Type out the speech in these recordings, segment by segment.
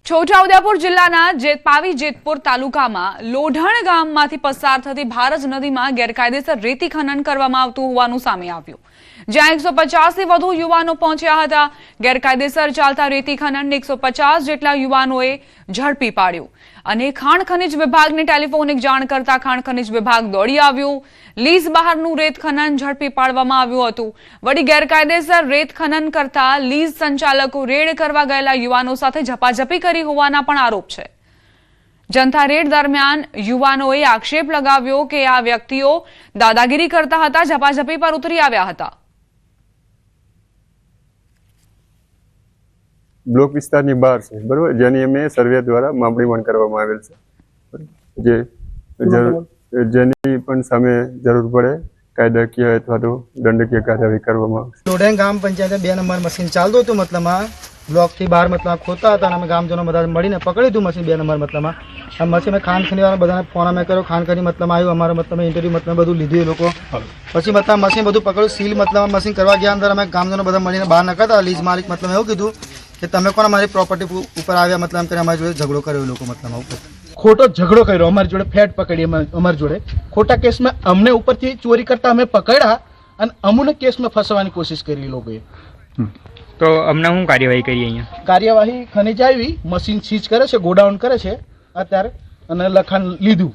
છોટાઉદેપુર જિલ્લાના પાવી જેતપુર તાલુકામાં લોઢણ ગામમાંથી પસાર થતી ભારજ નદીમાં ગેરકાયદેસર રેતી ખનન કરવામાં આવતું હોવાનું સામે આવ્યું, જ્યાં 150 થી વધુ યુવાનો પહોંચ્યા હતા। ગેરકાયદેસર ચાલતા રેતી ખનનને 150 જેટલા યુવાનોએ ઝડપી પાડ્યું અને ખાણ ખનિજ વિભાગને ટેલિફોનિક જાણ કરતા ખાણ ખનિજ વિભાગ દોડી આવ્યું। લીઝ બહારનું રેત ખનન ઝડપી પાડવામાં આવ્યું હતું। વળી ગેરકાયદેસર રેત ખનન કરતા લીઝ સંચાલકો રેડ કરવા ગયેલા યુવાનો સાથે ઝપાઝપી કરી હોવાના પણ આરોપ છે। જનતા રેડ દરમિયાન યુવાનોએ આક્ષેપ લગાવ્યો કે આ વ્યક્તિઓ દાદાગીરી કરતા હતા, ઝપાઝપી પર ઉતરી આવ્યા હતા। બ્લોક વિસ્તારની બહાર છે, બરોબર, જેની અમે સર્વે દ્વારા માપણીવણ કરવામાં આવેલ છે, જેની પણ સામે જરૂર પડે કાયદાકીય અથવા તો દંડકીય કાર્યવાહી કરવામાં આવશે। લોઢણ ગામ પંચાયતે 2 નંબર મશીન ચાલતું હતું, મતલબમાં બ્લોકથી બહાર મતલબ ખોતા હતા અને અમે ગામજનો બધા મળીને પકડ્યું હતું મશીન 2 નંબર મતલબમાં। આ મશીન ખાણ ખનીવાળા બધાને ફોન અમે કર્યો, ખાણ ખની મતલબ આવ્યું, અમારે મતલબ ઇન્ટરવ્યુ મતલબ બધું લીધું એ લોકો, પછી મતલબ મશીન બધું પકડ્યું, સીલ મતલબ મશીન કરવા ગયા અંદર અમે ગામજનો બધા મળીને બહાર નકાતા। લીઝ માલિક મતલબ એવું કીધું કે તમે કોણ અમારી પ્રોપર્ટી ઉપર આવ્યા, મતલબ કરીને અમારી જોડે ઝઘડો કર્યો એ લોકો, મતલબ ઉપર ખોટો ઝઘડો કર્યો, અમારી જોડે ફેટ પકડી, અમારી જોડે ખોટા કેસમાં અમને ઉપરથી ચોરી કરતા અમે પકડ્યા અને અમને કેસમાં ફસવાની કોશિશ કરી લોકોએ। તો અમને શું કાર્યવાહી કરી? અહીંયા કાર્યવાહી ખનીજ આવી, મશીન સીઝ કરે છે, ગોડાઉન કરે છે અત્યારે અને લખાણ લીધું।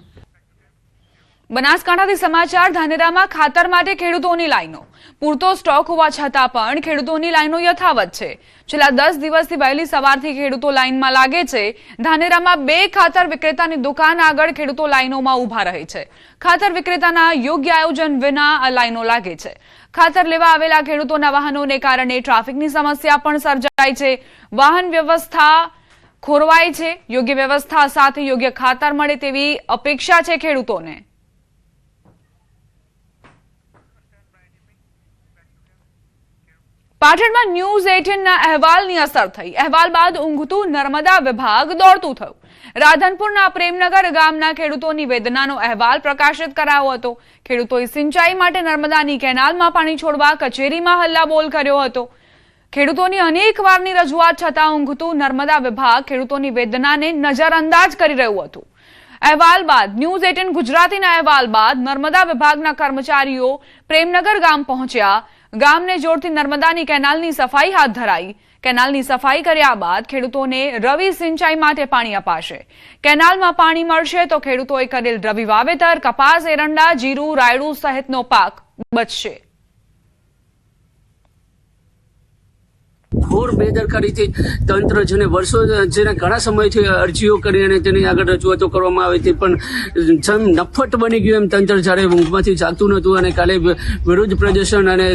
બનાસકાંઠાથી સમાચાર। ધાનેરામાં ખાતર માટે ખેડૂતોની લાઈનો, પૂરતો સ્ટોક હોવા છતાં પણ ખેડૂતોની લાઈનો યથાવત છે। છેલ્લા 10 દિવસથી વહેલી સવારથી ખેડૂતો લાઈનમાં લાગે છે। ધાનેરામાં 2 ખાતર વિક્રેતાની દુકાન આગળ ખેડૂતો લાઈનોમાં ઊભા રહે છે। ખાતર વિક્રેતાના યોગ્ય આયોજન વિના આ લાઈનો લાગે છે। ખાતર લેવા આવેલા ખેડૂતોના વાહનોને કારણે ટ્રાફિકની સમસ્યા પણ સર્જાય છે। વાહન વ્યવસ્થા ખોરવાય છે। યોગ્ય વ્યવસ્થા સાથે યોગ્ય ખાતર મળે તેવી અપેક્ષા છે ખેડૂતોને। પાટણમાં ન્યૂઝ 18ના અહેવાલની અસર થઈ। અહેવાલ બાદ ઊંઘતું નર્મદા વિભાગ દોડતું થયું। રાધનપુરના પ્રેમનગર ગામના ખેડૂતોની વેદનાનો અહેવાલ પ્રકાશિત કરાયો હતો। ખેડૂતોએ સિંચાઈ માટે નર્મદાની કેનાલમાં પાણી છોડવા કચેરીમાં હલ્લાબોલ કર્યો હતો। ખેડૂતોની અનેક વારની રજૂઆત છતાં ઊંઘતું નર્મદા વિભાગ ખેડૂતોની વેદનાને નજરઅંદાજ કરી રહ્યું હતું। અહેવાલ બાદ ન્યૂઝ 18 ગુજરાતીના અહેવાલ બાદ નર્મદા વિભાગના કર્મચારીઓ પ્રેમનગર ગામ પહોંચ્યા। ગામને જોડતી નર્મદાની કેનાલની સફાઈ હાથ ધરાઈ। કેનાલની સફાઈ કર્યા બાદ ખેડૂતોને રવિ સિંચાઈ માટે પાણી અપાશે। કેનાલમાં પાણી મળશે તો ખેડૂતોએ કરેલ રવિ વાવેતર, કપાસ, એરંડા, જીરું, રાયડું સહિતનો પાક બચશે। ઘોર બેદરકારીથી તંત્ર જેને વર્ષો જેને ઘણા સમયથી અરજીઓ કરી અને તેની આગળ રજૂઆતો કરવામાં આવી હતી, પણ જેમ નફ્ફટ બની ગયું એમ તંત્ર જ્યારે ઊંઘમાંથી જાગતું નહોતું અને કાલે વિરોધ પ્રદર્શન અને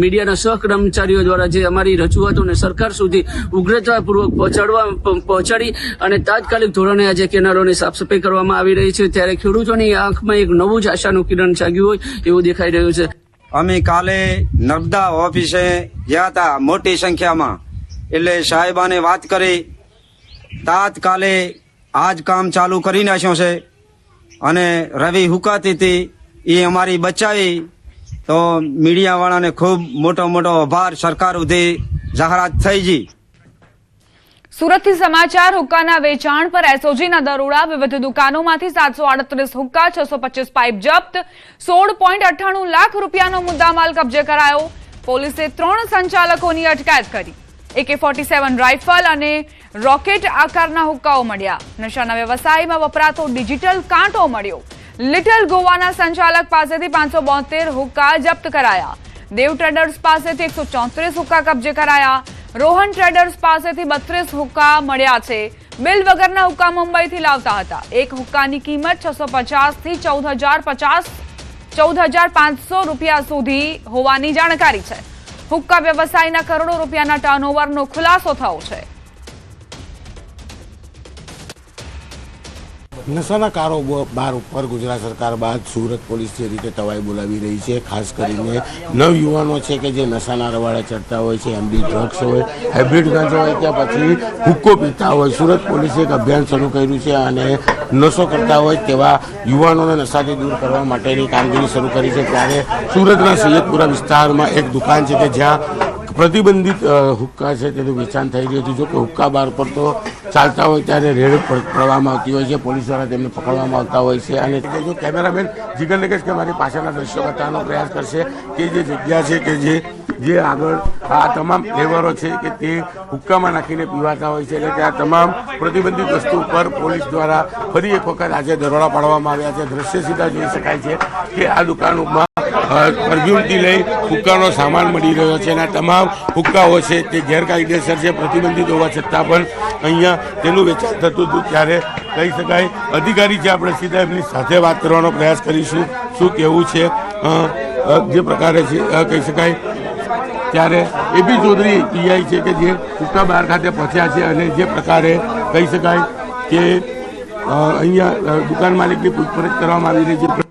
મીડિયાના સહકર્મચારીઓ દ્વારા જે અમારી રજૂઆતોને સરકાર સુધી ઉગ્રતાપૂર્વક પહોંચાડી અને તાત્કાલિક ધોરણે આજે કેનાલોની સાફ સફાઈ કરવામાં આવી રહી છે, ત્યારે ખેડૂતોની આંખમાં એક નવું જ આશાનું કિરણ જાગ્યું હોય એવું દેખાઈ રહ્યું છે। અમે કાલે નર્મદા ઓફિસે ગયા હતા મોટી સંખ્યામાં, એટલે સાહેબાને વાત કરી, તાત્કાલે આજ કામ ચાલુ કરી નાખ્યો છે અને રવિ હુકાતી હતી એ અમારી બચાવી, તો મીડિયાવાળાને ખૂબ મોટો આભાર, સરકાર સુધી જાહેરાત થઈ ગઈ। સુરતથી સમાચાર। હુક્કાના વેચાણ પર એસઓજીના દરોડા, વિવિધ દુકાનોમાંથી 738 હુક્કા, 625 પાઇપ જપ્ત, 16.98 લાખ રૂપિયાનો મુદ્દામાલ કબજે કરાયો। પોલીસે 3 સંચાલકોની અટકાયત કરી। AK-47 રાઇફલ અને રોકેટ આકારના હુક્કાઓ મળ્યા। નશાના વ્યવસાયમાં વપરાતો ડિજિટલ કાંટો મળ્યો। લિટલ ગોવાના સંચાલક પાસેથી 572 હુક્કા જપ્ત કરાયા। દેવ ટ્રેડર્સ પાસેથી 134 હુક્કા કબજે કરાયા। રોહન ટ્રેડર્સ પાસેથી 32 હુક્કા મળ્યા છે। બિલ વગરના હુક્કા મુંબઈથી લાવતા હતા। એક હુક્કાની કિંમત 650 થી 14,500 રૂપિયા સુધી હોવાની જાણકારી છે। હુક્કા વ્યવસાયના કરોડો રૂપિયાના ટર્નઓવરનો ખુલાસો થયો છે। નશાના કારોબાર ઉપર ગુજરાત સરકાર બાદ સુરત પોલીસ જે રીતે તવાઈ બોલાવી રહી છે, ખાસ કરીને નવયુવાનો છે કે જે નશાના રવાડે ચડતા હોય છે, એમડી ડ્રગ્સ હોય, હાઇબ્રિડ ગાંજો હોય, ત્યાં પછી હુક્કો પીતા હોય, સુરત પોલીસે એક અભિયાન શરૂ કર્યું છે અને નશો કરતા હોય તેવા યુવાનોને નશાથી દૂર કરવા માટેની કામગીરી શરૂ કરી છે। ત્યારે સુરતના સૈયદપુરા વિસ્તારમાં એક દુકાન છે કે જ્યાં પ્રતિબંધિત હુક્કા છે તેનું વેચાણ થઈ રહ્યું હતું. જો કે હુક્કા બાર પર તો ચાલતા હોય ત્યારે રેડ પડવામાં આવતી હોય છે, પોલીસ દ્વારા તેમને પકડવામાં આવતા હોય છે. અને જો કેમેરામેન જીગરને કહીશ કે મારી પાછળના દ્રશ્યો બતાવવાનો પ્રયાસ કરશે કે જે જગ્યા છે કે જે આગળ આ તમામ ફ્લેવરો છે કે તે હુક્કામાં નાખીને પીવાતા હોય છે. એટલે કે આ તમામ પ્રતિબંધિત વસ્તુ પર પોલીસ દ્વારા ફરી એક વખત આજે દરોડા પાડવામાં આવ્યા છે. દ્રશ્ય સીધા જોઈ શકાય છે કે આ દુકાનોમાં પરફ્યુમથી લઈ હુક્કાનો સામાન મળી રહ્યો છે અને આ તમામ હુક્કાઓ છે તે ગેરકાયદેસર છે, પ્રતિબંધિત હોવા છતાં પણ અહીંયા તેનું વેચાણ થતું હતું. ત્યારે કહી શકાય અધિકારી છે, આપણે સીધા એમની સાથે વાત કરવાનો પ્રયાસ કરીશું શું કહેવું છે. જે પ્રકારે છે કહી શકાય ત્યારે એબી ચૌધરી પીઆઈ છે કે જે હુક્કા બાર ખાતે પહોંચ્યા છે અને જે પ્રકારે કહી શકાય કે અહીંયા દુકાન માલિકની પૂછપરછ કરવામાં આવી રહી છે.